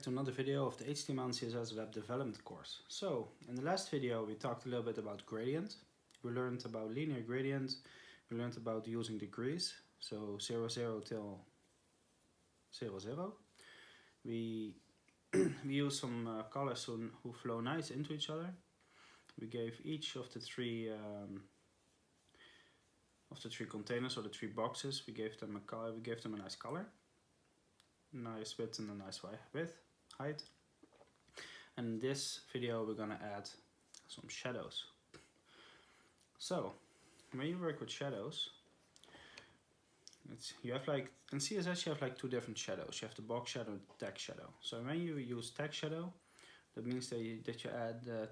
back to another video of the HTML and CSS web development course. So, in the last video we talked a little bit about gradient. We learned about linear gradient. We learned about using degrees, so 0, 0 till 0, 0. We use some colors who flow nice into each other. We gave each of the three containers, or the three boxes, we gave them a color. We gave them a nice color, nice width and a nice height. And in this video we're gonna add some shadows. So when you work with shadows, you have like in CSS you have like two different shadows. You have the box shadow and the text shadow. So when you use text shadow, that means that you add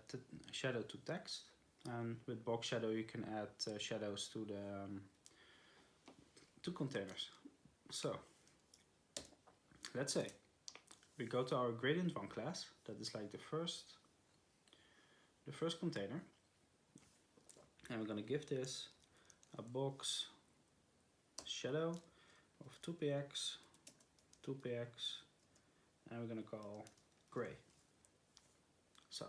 shadow to text, and with box shadow you can add shadows to the two containers. So let's say we go to our gradient1 class, that is like the first container, and we're gonna give this a box shadow of 2px, and we're gonna call gray. So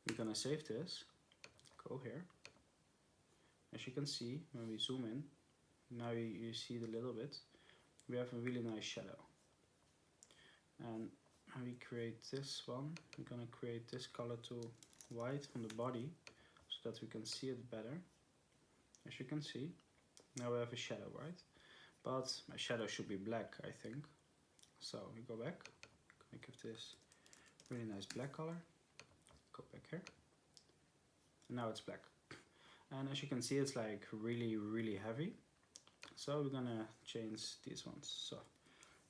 we're gonna save this, go here. As you can see, when we zoom in, now you see it a little bit, we have a really nice shadow. And when we create this one, we're gonna create this color to white on the body so that we can see it better. As you can see, now we have a shadow, right? But my shadow should be black, I think. So we go back, gonna give this really nice black color, go back here, and now it's black. And as you can see, it's like really heavy. So we're gonna change these ones. So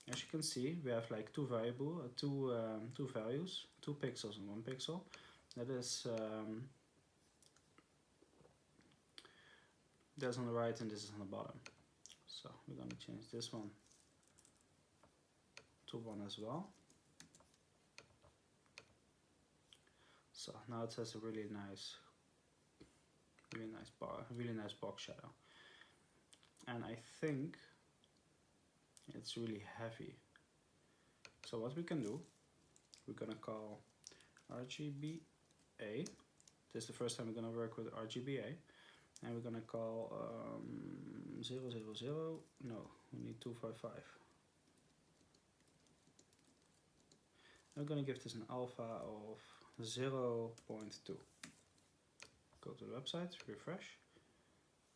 as you can see, we have like two values, 2 pixels and 1 pixel. That is that's on the right and this is on the bottom. So we're gonna change this one to 1 as well. So now it has a really nice box shadow, and I think it's really heavy. So what we can do, we're gonna call RGBA. This is the first time we're gonna work with RGBA, and we're gonna call 0, 0, 0. No, we need 255. I'm gonna give this an alpha of 0.2. Go to the website, refresh.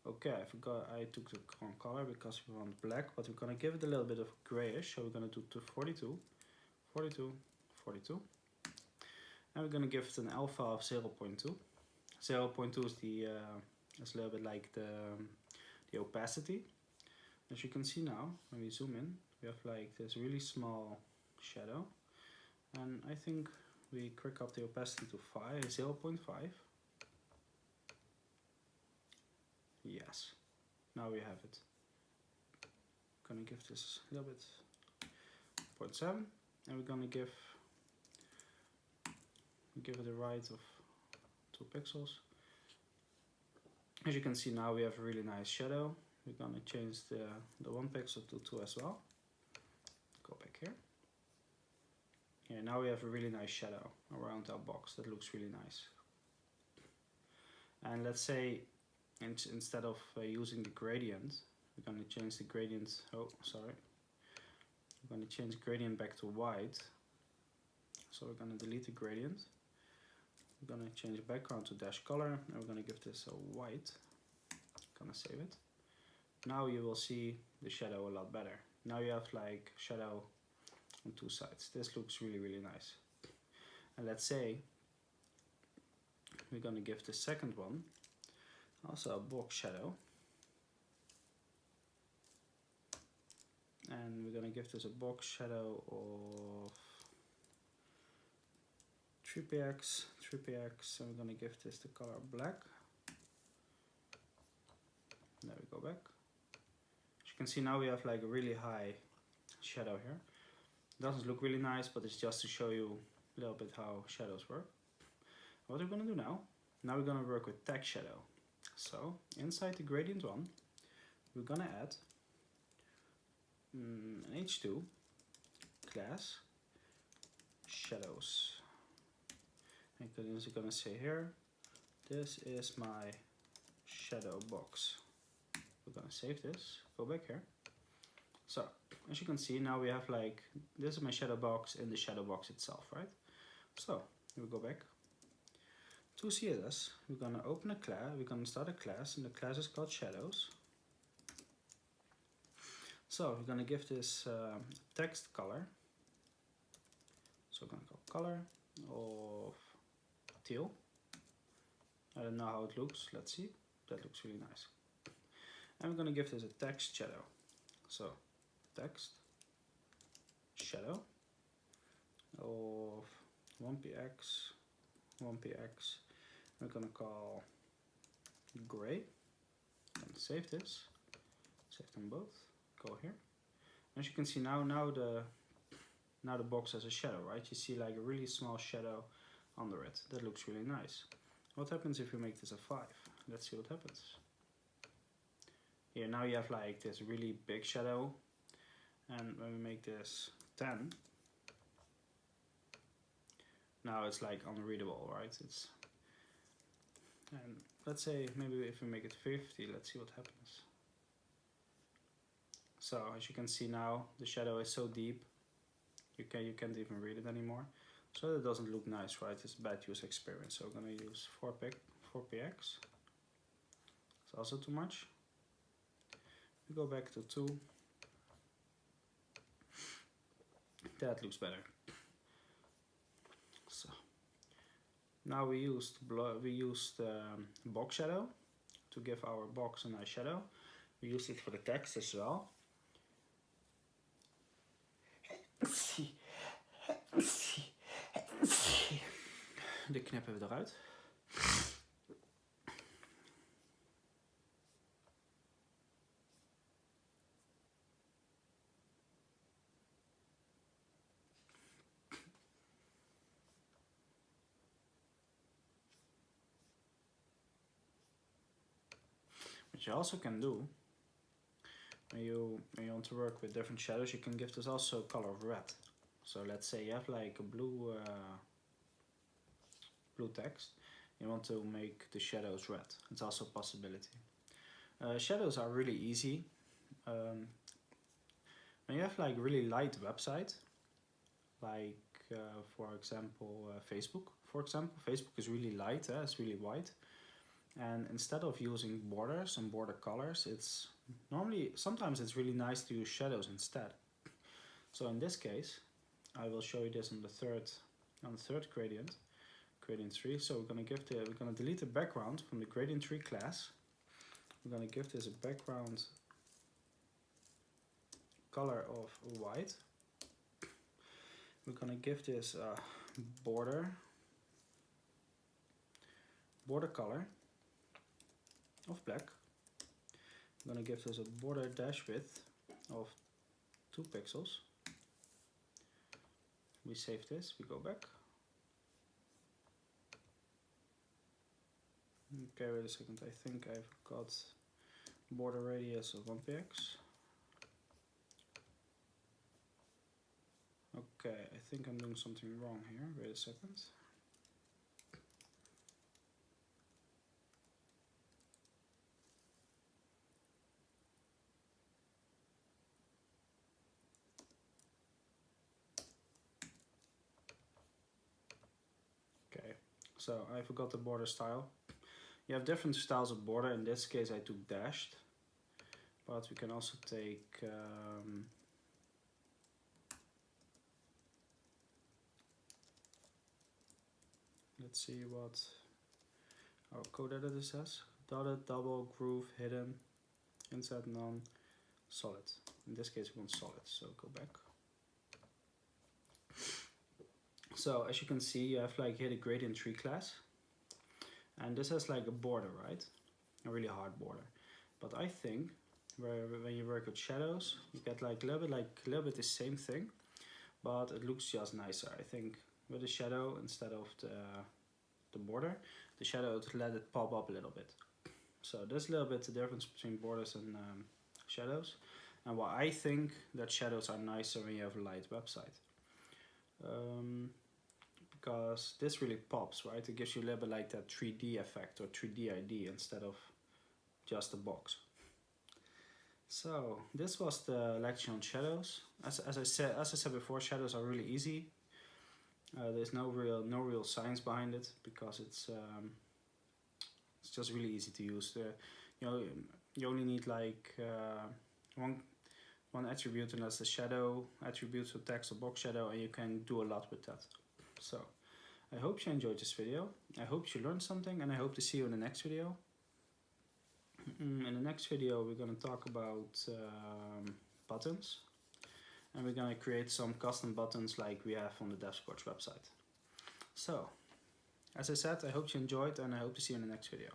Okay, I forgot I took the wrong color because we want black, but we're gonna give it a little bit of grayish, so we're gonna do 42, 42, 42. And we're gonna give it an alpha of 0.2. 0.2 is it's a little bit like the opacity. As you can see now, when we zoom in, we have like this really small shadow. And I think we crank up the opacity to 0.5. Yes, now we have it. Gonna give this a little bit 0.7, and we're gonna give it a right of 2 pixels. As you can see, now we have a really nice shadow. We're gonna change the 1 pixel to 2 as well. Go back here. Yeah, now we have a really nice shadow around our box. That looks really nice. And let's say instead of using the gradient, we're going to change the gradient. Oh, sorry. We're going to change the gradient back to white. So we're going to delete the gradient. We're going to change the background to dash color, and we're going to give this a white. Gonna save it. Now you will see the shadow a lot better. Now you have like shadow on 2 sides. This looks really nice. And let's say we're going to give the second one also a box shadow, and we're going to give this a box shadow of 3px, and we're going to give this the color black. There we go back. As you can see, now we have like a really high shadow here. Doesn't look really nice, but it's just to show you a little bit how shadows work. What we're going to do now we're going to work with text shadow. So inside the gradient1, we're going to add an H2 class shadows. And you're gonna say here, this is my shadow box. We're gonna save this, go back here. So as you can see, now we have like, this is my shadow box in the shadow box itself, right? So we go back to CSS, we're gonna open a class, we're gonna start a class, and the class is called shadows. So we're gonna give this text color. So we're gonna call color of teal. I don't know how it looks, let's see. That looks really nice. And we're gonna give this a text shadow. So text shadow of 1px, 1px. We're gonna call gray. And save this. Save them both. Go here. As you can see now the box has a shadow, right? You see like a really small shadow under it. That looks really nice. What happens if we make this a 5? Let's see what happens. Here now you have like this really big shadow, and when we make this 10, now it's like unreadable, right? And let's say maybe if we make it 50, let's see what happens. So as you can see now, the shadow is so deep, you can't even read it anymore. So that doesn't look nice, right? It's a bad user experience. So we're gonna use 4px. It's also too much. We go back to 2. That looks better. So now we used box shadow to give our box a nice shadow. We used it for the text as well. De knippen we eruit. What you also can do, when you want to work with different shadows, you can give this also a color of red. So let's say you have like a blue text, you want to make the shadows red. It's also a possibility. Shadows are really easy. When you have like really light website, like for example Facebook. For example, Facebook is really light, it's really white. And instead of using borders and border colors, sometimes it's really nice to use shadows instead. So in this case, I will show you this on the third gradient 3. So we're gonna delete the background from the gradient 3 class. We're gonna give this a background color of white. We're gonna give this a border color of black. I'm gonna give this a border dash width of 2 pixels. We save this, we go back. Okay, wait a second, I think I've got border radius of 1px. Okay, I think I'm doing something wrong here, wait a second. Okay, so I forgot the border style. You have different styles of border. In this case I took dashed, but we can also take let's see what our code editor says. Dotted, double, groove, hidden, inside, none, solid. In this case we want solid, so go back. So as you can see, you have like here the gradient 3 class, and this has like a border, right? A really hard border. But I think when you work with shadows, you get like a little bit the same thing, but it looks just nicer. I think with the shadow instead of the border, the shadow to let it pop up a little bit. So there's a little bit the difference between borders and shadows. and why I think that shadows are nicer when you have a light website. Because this really pops, right? It gives you a little bit like that 3D effect or 3D ID instead of just a box. So this was the lecture on shadows. As I said before, shadows are really easy. There's no real science behind it, because it's just really easy to use. You only need like one attribute, and that's the shadow attribute, so text or box shadow, and you can do a lot with that. So I hope you enjoyed this video. I hope you learned something, and I hope to see you in the next video. In the next video we're going to talk about buttons, and we're going to create some custom buttons like we have on the Devscorch website. So as I said, I hope you enjoyed, and I hope to see you in the next video.